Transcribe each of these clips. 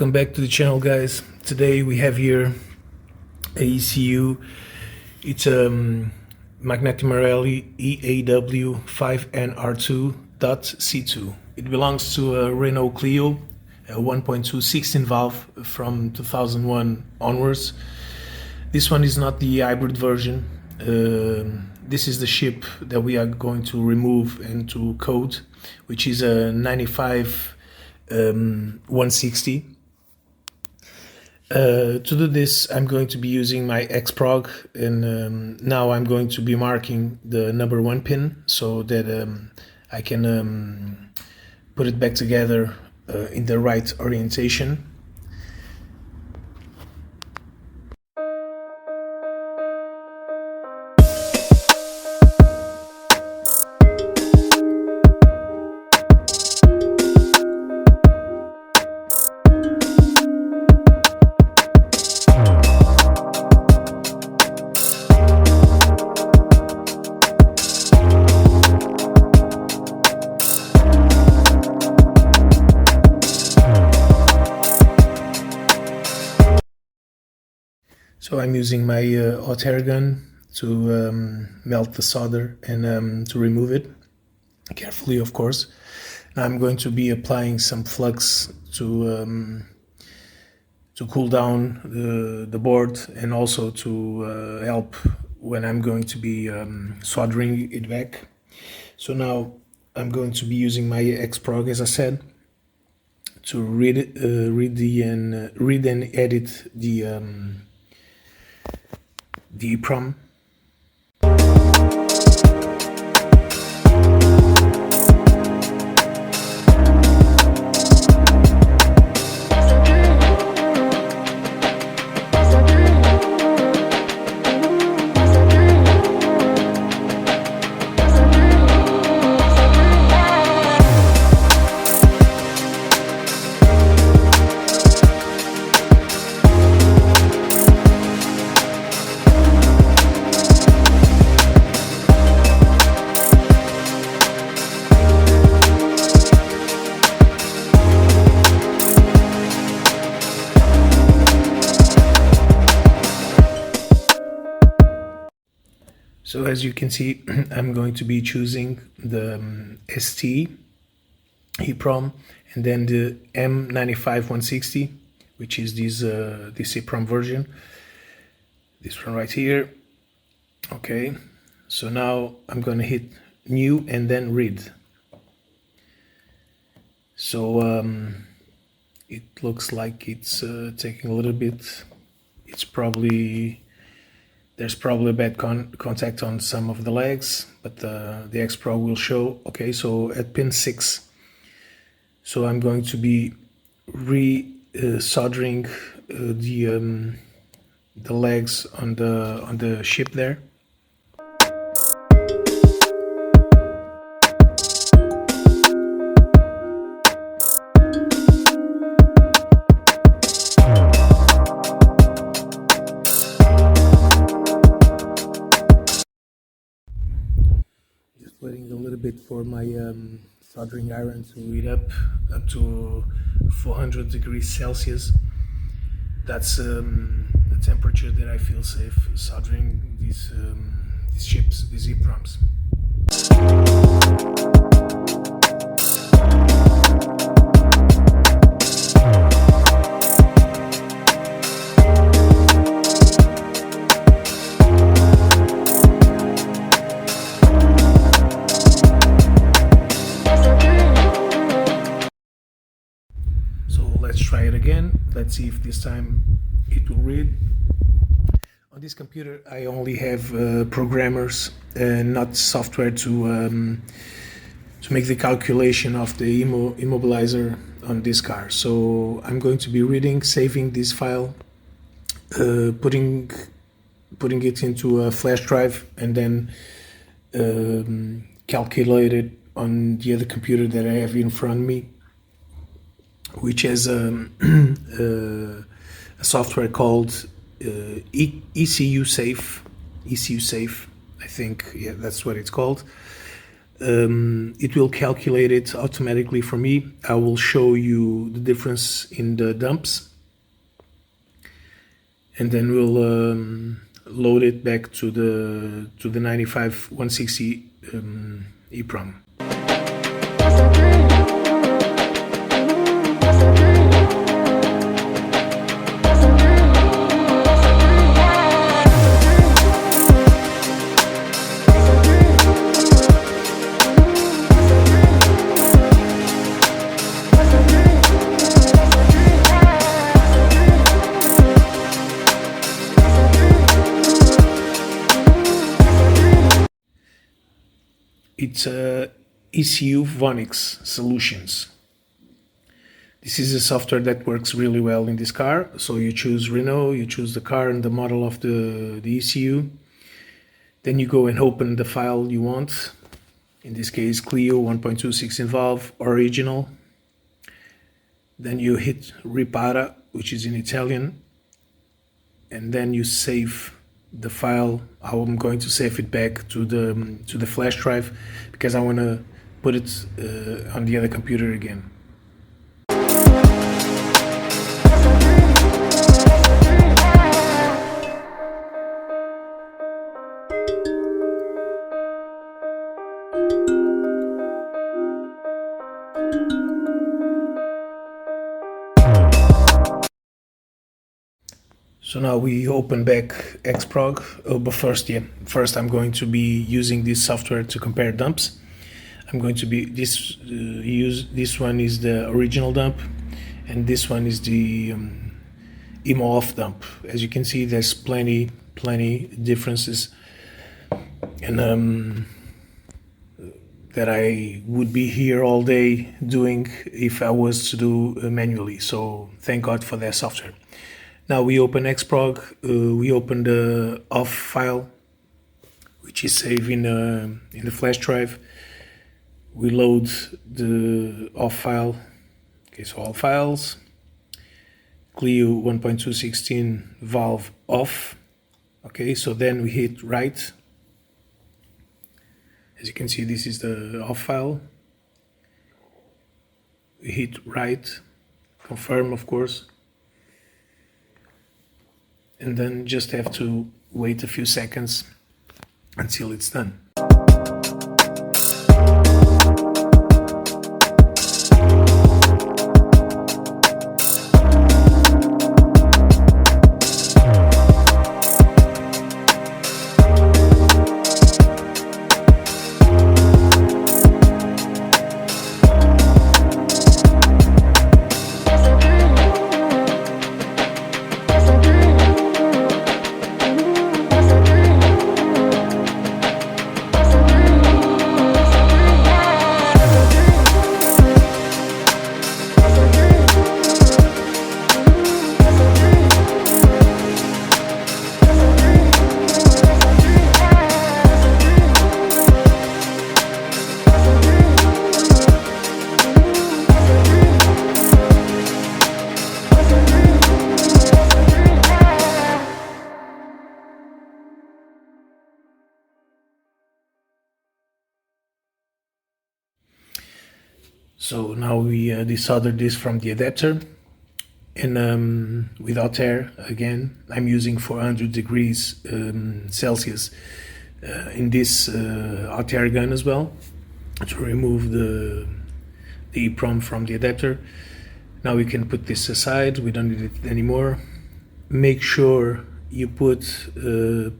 Welcome back to the channel, guys. Today we have here a ECU. It's a Magneti Marelli EAW5NR2.C2. It belongs to a Renault Clio 1.2 16v from 2001 onwards. This one is not the hybrid version. This is the chip that we are going to remove and to code, which is a 95 160. To do this, I'm going to be using my Xprog, and now I'm going to be marking the number 1 pin so that I can put it back together in the right orientation. So I'm using my hot air gun to melt the solder and to remove it carefully, of course. Now I'm going to be applying some flux to cool down the board, and also to help when I'm going to be soldering it back. So now I'm going to be using my Xprog, as I said, to read and edit the eeprom. So as you can see, I'm going to be choosing the ST eeprom, and then the M95 160, which is this eeprom version, this one right here. Okay, so now I'm going to hit new and then read. So it looks like it's taking a little bit. There's probably a bad contact on some of the legs, but the Xprog will show. Okay, so at pin 6, so I'm going to be soldering the legs on the ship there. Waiting a little bit for my soldering iron to heat up to 400 degrees Celsius. That's the temperature that I feel safe soldering these chips, these eeproms. Let's try it again. Let's see if this time it will read. On this computer I only have programmers and not software to make the calculation of the immobilizer on this car. So I'm going to be reading, saving this file, putting it into a flash drive, and then calculate it on the other computer that I have in front of me, which has a software called ECU Safe, I think, yeah, that's what it's called. it will calculate it automatically for me. I will show you the difference in the dumps, and then we'll load it back to the 95 160 eeprom. It's ECU Vonix Solutions. This is a software that works really well in this car. So you choose Renault, you choose the car and the model of the ECU. Then you go and open the file you want. In this case, Clio 1.2 16v original. Then you hit Ripara, which is in Italian. And then you save the file. I'm going to save it back to the flash drive because I want to put it on the other computer again. So now we open back Xprog, but first I'm going to be using this software to compare dumps. I'm going to be this one is the original dump, and this one is the Immo off dump. As you can see, there's plenty differences, and that I would be here all day doing if I was to do manually. So thank God for that software. Now we open Xprog, we open the off file, which is saved in the flash drive. We load the off file. Okay, so all files, Clio 1.2 16 valve off. Okay, so then we hit write. As you can see, this is the off file. We hit write, confirm of course. And then just have to wait a few seconds until it's done. So now we desolder this from the adapter, and without air again. I'm using 400 degrees Celsius in this hot air gun as well to remove the eeprom from the adapter. Now we can put this aside, we don't need it anymore. Make sure you put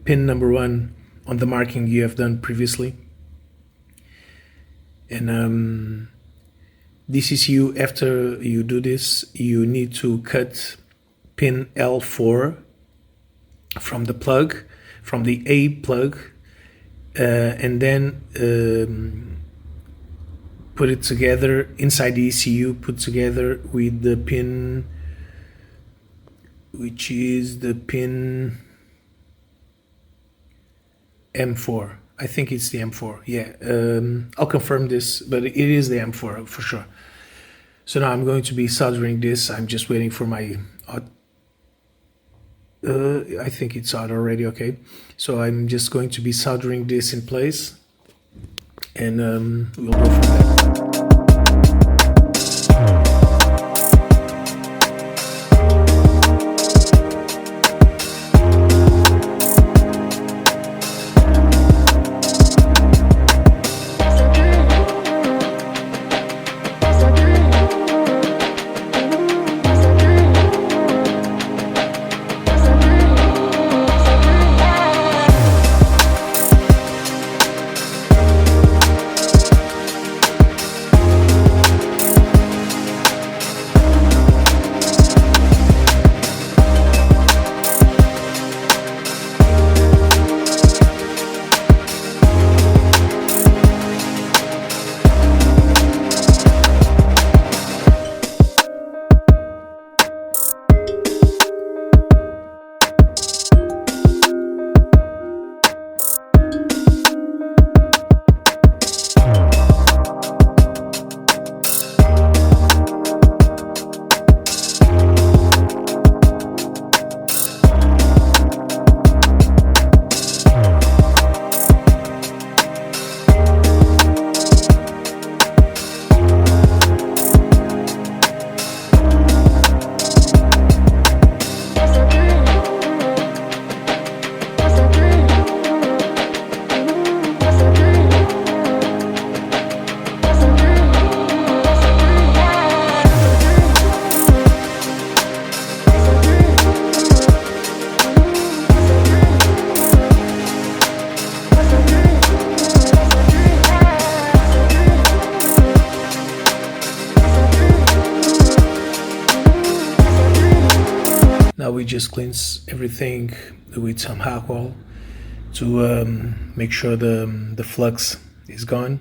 pin number 1 on the marking you have done previously. And this is after you do this, you need to cut pin L4 from the plug, from the A plug, and then put it together inside the ECU, put together with the pin, which is the pin M4. I think it's the M4, yeah. I'll confirm this, but it is the M4 for sure. So now I'm going to be soldering this. I'm just waiting for my I think it's out already, okay. So I'm just going to be soldering this in place. and we'll go from there. Now we just cleanse everything with some alcohol to make sure the flux is gone,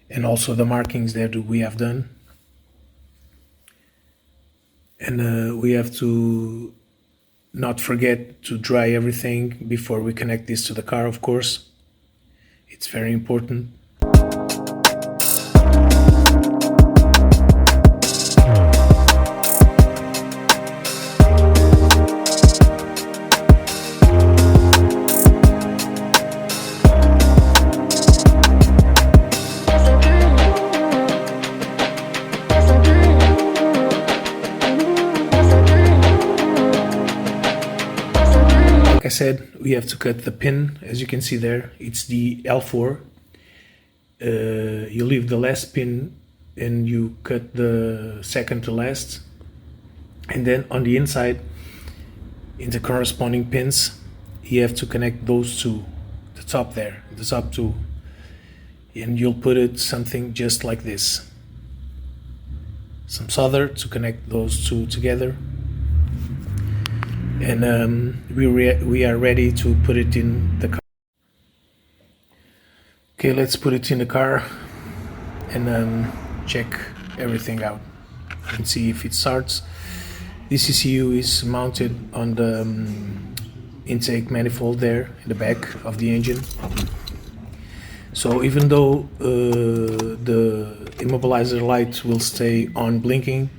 and also the markings that we have done. And we have to not forget to dry everything before we connect this to the car, of course. It's very important. Like I said, we have to cut the pin. As you can see there, it's the L4. You leave the last pin and you cut the second to last, and then on the inside, in the corresponding pins, you have to connect those two, the top there, the top two, and you'll put it something just like this, some solder to connect those two together. And we are ready to put it in the car. Okay, let's put it in the car and check everything out and see if it starts. This ECU is mounted on the intake manifold there in the back of the engine. So even though the immobilizer light will stay on blinking,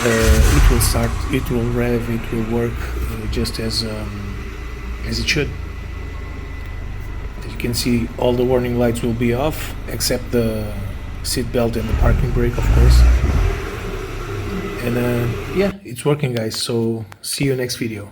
it will start, it will rev, it will work just as it should. As you can see, all the warning lights will be off except the seat belt and the parking brake, of course. And yeah, it's working, guys. So see you next video.